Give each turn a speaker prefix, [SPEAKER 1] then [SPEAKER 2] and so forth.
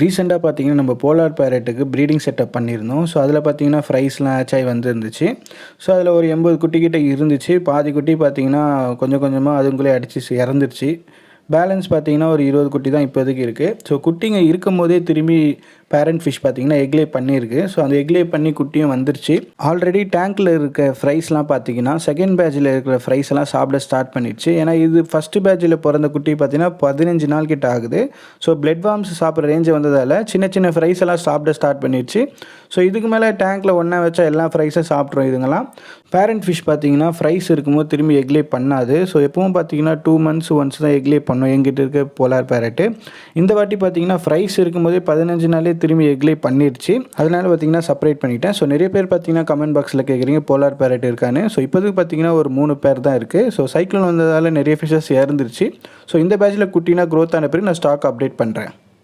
[SPEAKER 1] ரீசெண்டாக பார்த்தீங்கன்னா நம்ம போலார் பேரட்டுக்கு ப்ரீடிங் செட்டப் பண்ணியிருந்தோம். ஸோ அதில் பார்த்தீங்கன்னா ஃப்ரைஸ்லாம் ஹேட்ச் ஆகி வந்துருந்துச்சு. ஸோ அதில் ஒரு 80 குட்டிக்கிட்ட இருந்துச்சு. பாதி குட்டி பார்த்தீங்கன்னா கொஞ்சம் கொஞ்சமாக அதுங்களே அடிச்சு இறந்துருச்சு. பேலன்ஸ் பார்த்தீங்கன்னா ஒரு 20 குட்டி தான் இப்போதைக்கு இருக்குது. ஸோ குட்டிங்க இருக்கும்போதே திரும்பி பேரண்ட் ஃபிஷ் பார்த்தீங்கன்னா எக்லே பண்ணியிருக்கு. ஸோ அந்த எக்லே பண்ணி குட்டியும் வந்துருச்சு. ஆல்ரெடி டேங்க்கில் இருக்க ஃப்ரைஸ்லாம் பார்த்தீங்கன்னா செகண்ட் பேட்சில் இருக்கிற ஃப்ரைஸ் எல்லாம் சாப்பிட ஸ்டார்ட் பண்ணிடுச்சு. ஏன்னா இது ஃபஸ்ட்டு பேட்சில் பிறந்த குட்டி பார்த்தீங்கன்னா 15 நாள் கிட்ட ஆகுது. ஸோ பிளட் வார்ம்ஸ் சாப்பிட்ற ரேஞ்சு வந்ததால் சின்ன சின்ன ஃப்ரைஸ் எல்லாம் சாப்பிட ஸ்டார்ட் பண்ணிடுச்சு. ஸோ இதுக்கு மேலே டேங்க்கில் ஒன்றா வச்சா எல்லா ஃப்ரைஸும் சாப்பிட்றோம் இதுங்களாம். பேரண்ட் ஃபிஷ் பார்த்தீங்கன்னா ஃப்ரைஸ் இருக்கும்போது திரும்பி எக்லே பண்ணாது. ஸோ எப்பவும் பார்த்தீங்கன்னா 2 months ஒன்ஸ் தான் எக்லே பண்ணும் எங்கிட்ட இருக்க போலார் பேரட்டு. இந்த வாட்டி பார்த்தீங்கன்னா ஃப்ரைஸ் இருக்கும்போதே 15 நாளே திரும்பி எக்லே பண்ணிடுச்சு. அதனால பார்த்தீங்கன்னா செப்பரேட் பண்ணிட்டேன். ஸோ நிறைய பேர் பார்த்தீங்கன்னா கமெண்ட் பாக்ஸில் கேட்குறீங்க போலார் பேரட் இருக்கான்னு. ஸோ இப்போதுக்கு பார்த்தீங்கன்னா ஒரு 3 பேர் தான் இருக்குது. ஸோ சைக்ளோன் வந்ததால் நிறைய ஃபிஷஸ் இறந்துருச்சு. ஸோ இந்த பேட்சில் குட்டினா க்ரோத் ஆன பிறகு நான் ஸ்டாக் அப்டேட் பண்ணுறேன்.